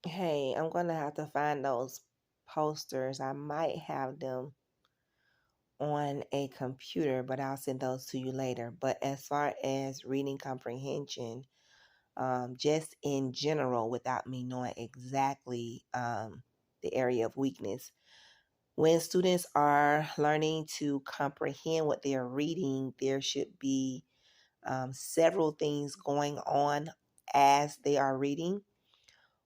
Hey, I'm gonna have to find those posters. I might have them on a computer, but I'll send those to you later. But as far as reading comprehension, just in general, without me knowing exactly the area of weakness, when students are learning to comprehend what they are reading, there should be several things going on as they are reading.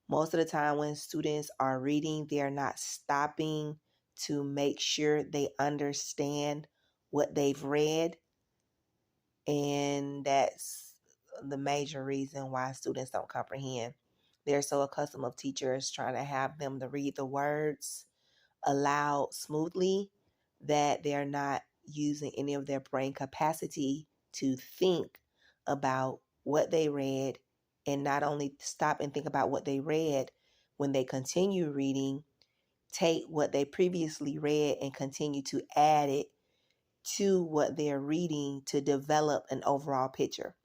Most of the time, when students are reading, they're not stopping to make sure they understand what they've read. And that's the major reason why students don't comprehend. They're so accustomed of teachers trying to have them to read the words aloud smoothly that they're not using any of their brain capacity to think about what they read, and not only stop and think about what they read when they continue reading, take what they previously read and continue to add it to what they're reading to develop an overall picture.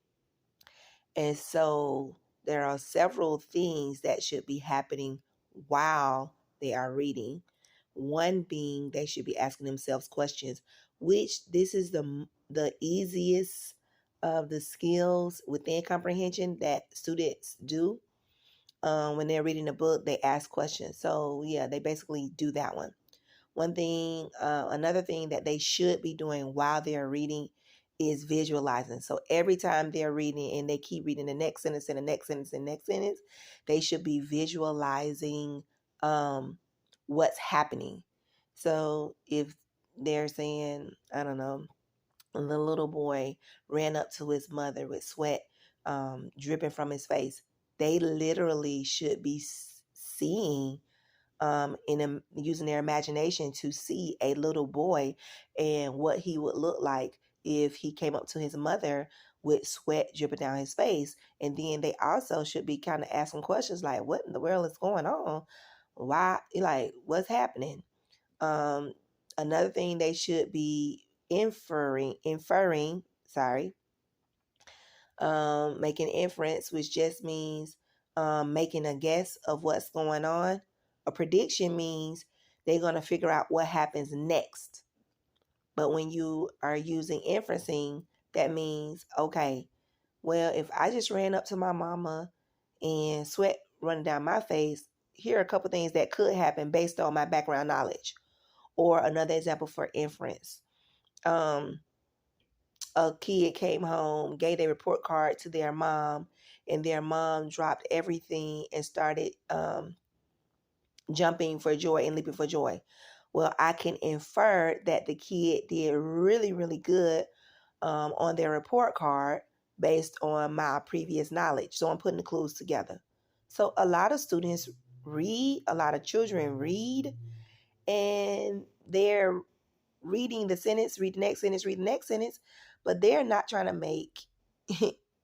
And so there are several things that should be happening while they are reading. One being they should be asking themselves questions, which this is the easiest of the skills within comprehension that students do. When they're reading a book, they ask questions. So yeah, they basically do that one. Another thing that they should be doing while they're reading is visualizing. So every time they're reading and they keep reading the next sentence and the next sentence and the next sentence, they should be visualizing what's happening. So if they're saying, I don't know, the little boy ran up to his mother with sweat dripping from his face, they literally should be seeing using their imagination to see a little boy and what he would look like if he came up to his mother with sweat dripping down his face. And then they also should be kind of asking questions like, what in the world is going on? Why, like, what's happening? Um, Another thing they should be inferring, sorry, making inference, which just means making a guess of what's going on. A prediction means they're going to figure out what happens next. But when you are using inferencing, that means, okay, well, if I just ran up to my mama and sweat running down my face, here are a couple things that could happen based on my background knowledge. Or another example for inference. A kid came home, gave a report card to their mom, and their mom dropped everything and started jumping for joy and leaping for joy. Well, I can infer that the kid did really, really good on their report card based on my previous knowledge. So I'm putting the clues together. So a lot of students read, a lot of children read, and they're reading the sentence, read the next sentence, read the next sentence, but they're not trying to make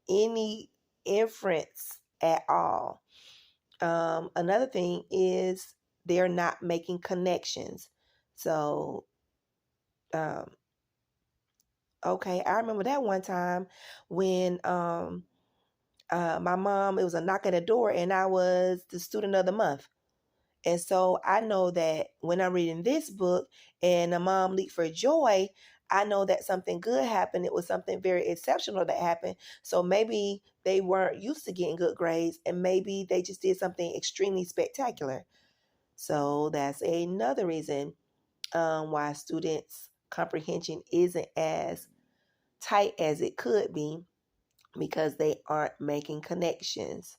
any inference at all. Another thing is they're not making connections. So, um, okay, I remember that one time when my mom, it was a knock at the door, and I was the student of the month. And so I know that when I'm reading this book and a mom leaped for joy, I know that something good happened. It was something very exceptional that happened. So maybe they weren't used to getting good grades, and maybe they just did something extremely spectacular. So that's another reason why students' comprehension isn't as tight as it could be, because they aren't making connections.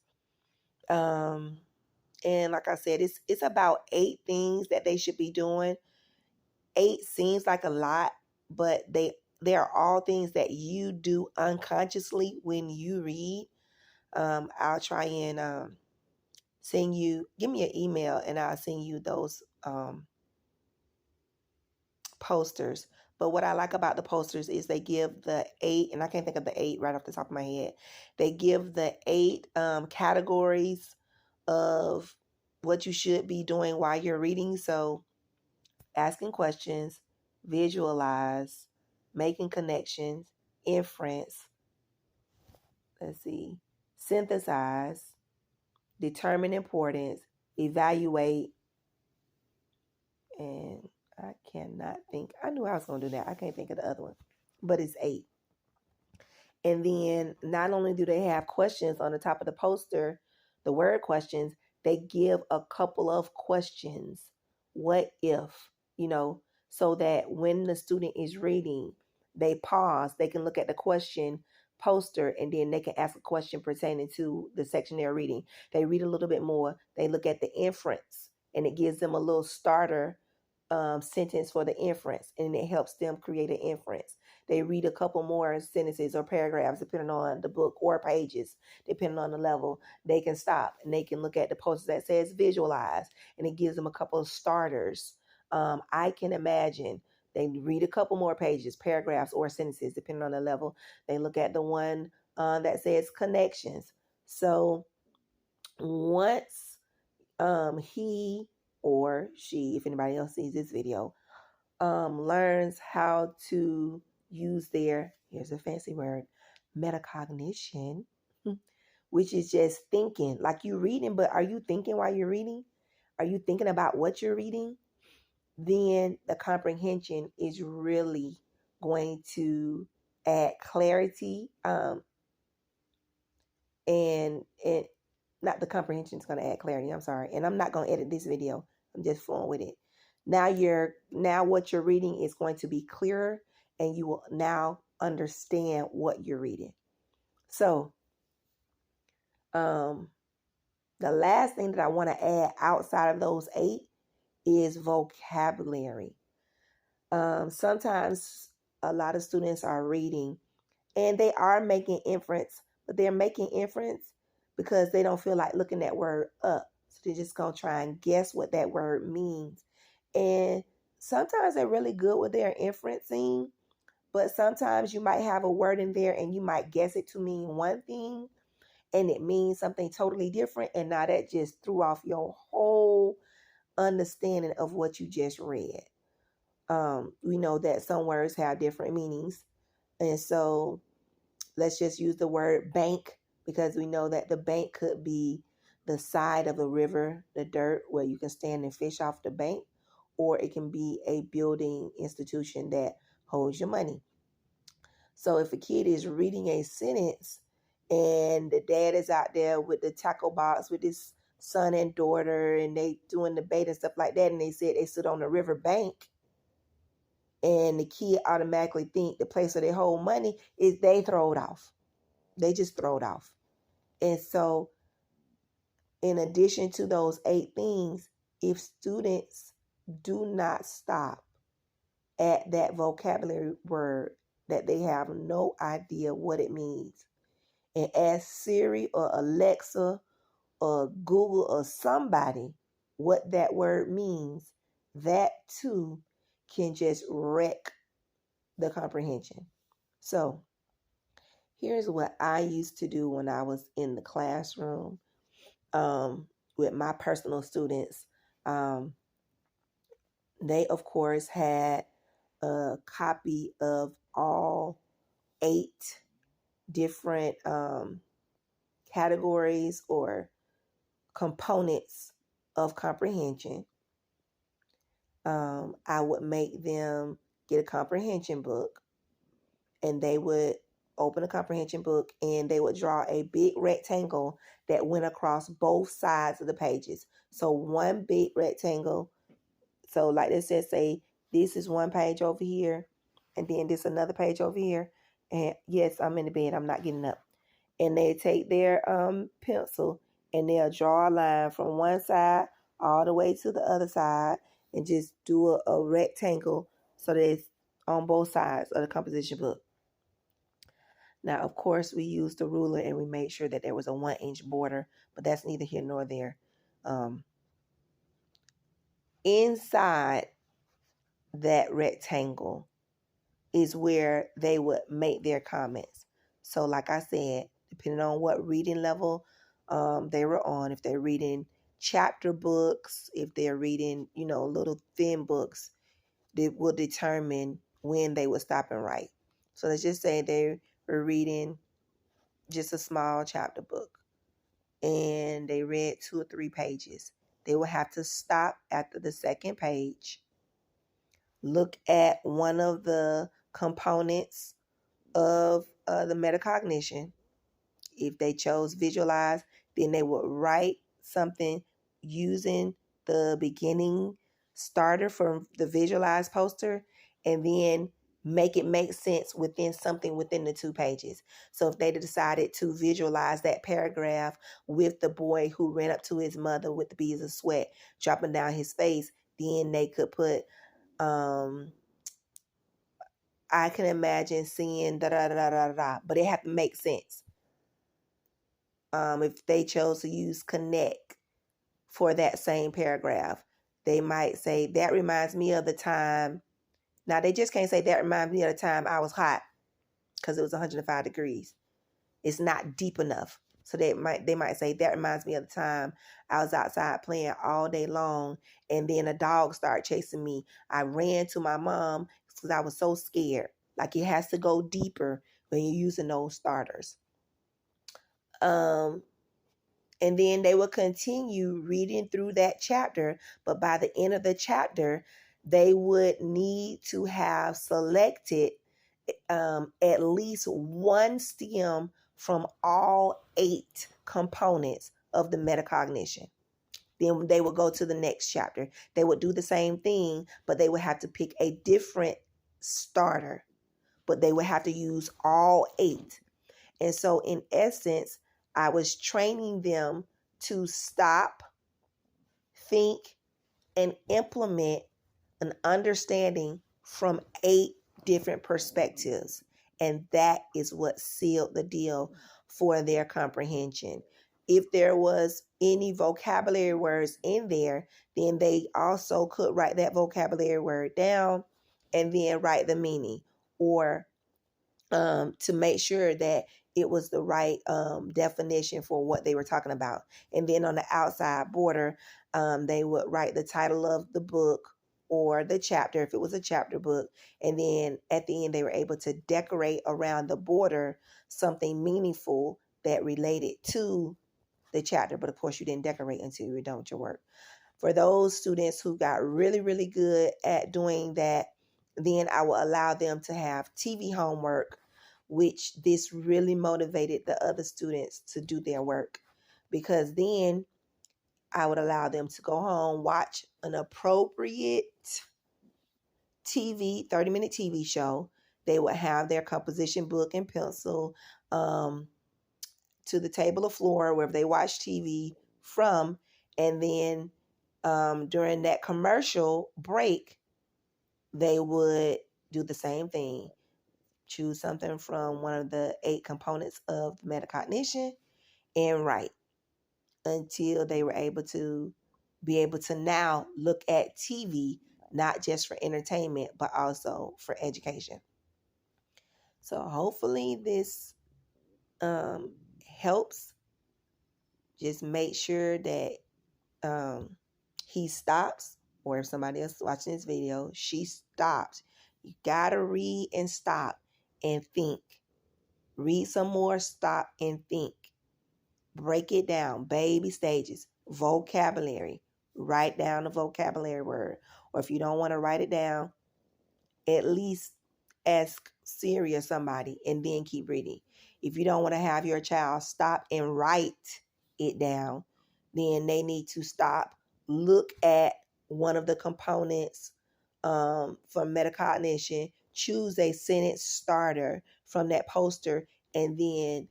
Um, and like I said, it's about 8 things that they should be doing. 8 seems like a lot, but they are all things that you do unconsciously when you read. I'll try and send you, give me an email and I'll send you those posters. But what I like about the posters is they give the 8, and I can't think of the 8 right off the top of my head. They give the 8 categories of what you should be doing while you're reading. So asking questions, visualize, making connections, inference, let's see, synthesize, determine importance, evaluate, and I cannot think. I knew I was going to do that. I can't think of the other one, but it's 8. And then not only do they have questions on the top of the poster, the word questions, they give a couple of questions. What if, so that when the student is reading, they pause, they can look at the question poster, and then they can ask a question pertaining to the section they're reading. They read a little bit more, they look at the inference, and it gives them a little starter sentence for the inference, and it helps them create an inference. They read a couple more sentences or paragraphs, depending on the book, or pages, depending on the level. They can stop and they can look at the poster that says visualize, and it gives them a couple of starters. I can imagine they read a couple more pages, paragraphs, or sentences, depending on the level. They look at the one that says connections. So once he or she, if anybody else sees this video, learns how to use their, here's a fancy word, metacognition, which is just thinking. Like you reading, but are you thinking while you're reading? Are you thinking about what you're reading? Then the comprehension is really going to add clarity, and not the comprehension is going to add clarity. I'm sorry. And I'm not going to edit this video. I'm just flowing with it. Now what you're reading is going to be clearer, and you will now understand what you're reading. So, the last thing that I want to add outside of those 8 is vocabulary. Sometimes a lot of students are reading and they are making inference, but they're making inference because they don't feel like looking that word up. So they're just going to try and guess what that word means. And sometimes they're really good with their inferencing, but sometimes you might have a word in there and you might guess it to mean one thing and it means something totally different. And now that just threw off your whole understanding of what you just read. We know that some words have different meanings. And so let's just use the word bank, because we know that the bank could be the side of a river, the dirt where you can stand and fish off the bank, or it can be a building institution that holds your money. So if a kid is reading a sentence and the dad is out there with the tackle box with his son and daughter and they doing the bait and stuff like that, and they said they stood on the river bank, and the kid automatically think the place where they hold money is, they throw it off. They just throw it off. And so in addition to those 8 things, if students do not stop at that vocabulary word that they have no idea what it means, and ask Siri or Alexa or Google or somebody what that word means, that too can just wreck the comprehension. So here's what I used to do when I was in the classroom with my personal students. They, of course, had a copy of all 8 different categories or components of comprehension. I would make them get a comprehension book, and they would open a comprehension book and they would draw a big rectangle that went across both sides of the pages. So one big rectangle. So like this says, say this is one page over here, and then this another page over here. And yes, I'm in the bed, I'm not getting up. And they take their pencil and they'll draw a line from one side all the way to the other side, and just do a rectangle so that it's on both sides of the composition book. Now, of course, we used the ruler and we made sure that there was a 1-inch border, but that's neither here nor there. Inside that rectangle is where they would make their comments. So like I said, depending on what reading level they were on, if they're reading chapter books, if they're reading, little thin books, that will determine when they would stop and write. So let's just say they were reading just a small chapter book and they read 2 or 3 pages. they will have to stop after the second page, look at one of the components of the metacognition. If they chose visualize, then they would write something using the beginning starter from the visualize poster, and then make it make sense within something within the 2 pages. So if they decided to visualize that paragraph with the boy who ran up to his mother with the beads of sweat dropping down his face, then they could put I can imagine seeing da da da da da, but it had to make sense. If they chose to use connect for that same paragraph, they might say, that reminds me of the time. Now, they just can't say that reminds me of the time I was hot because it was 105 degrees. It's not deep enough. So they might say, that reminds me of the time I was outside playing all day long, and then a dog started chasing me. I ran to my mom because I was so scared. Like, it has to go deeper when you're using those starters. And then they will continue reading through that chapter. But by the end of the chapter, they would need to have selected at least one stem from all 8 components of the metacognition. Then they would go to the next chapter. They would do the same thing, but they would have to pick a different starter. But they would have to use all 8. And so in essence, I was training them to stop, think, and implement an understanding from 8 different perspectives. And that is what sealed the deal for their comprehension. If there was any vocabulary words in there, then they also could write that vocabulary word down and then write the meaning, or to make sure that it was the right definition for what they were talking about. And then on the outside border, they would write the title of the book or the chapter if it was a chapter book. And then at the end, they were able to decorate around the border something meaningful that related to the chapter. But of course, you didn't decorate until you were done with your work. For those students who got really, really good at doing that, then I will allow them to have TV homework, which this really motivated the other students to do their work, because then I would allow them to go home, watch an appropriate TV, 30-minute TV show. They would have their composition book and pencil to the table or floor wherever they watch TV from, and then during that commercial break, they would do the same thing. Choose something from one of the 8 components of metacognition and write until they were able to now look at TV, not just for entertainment, but also for education. So hopefully this helps. Just make sure that he stops, or if somebody else is watching this video, she stops. You gotta read and stop and think. Read some more, stop and think. Break it down, baby stages, vocabulary. Write down the vocabulary word. Or if you don't want to write it down, at least ask Siri or somebody and then keep reading. If you don't want to have your child stop and write it down, then they need to stop, look at one of the components from metacognition, choose a sentence starter from that poster, and then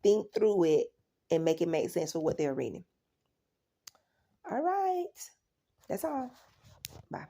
think through it and make it make sense for what they're reading. All right. That's all. Bye.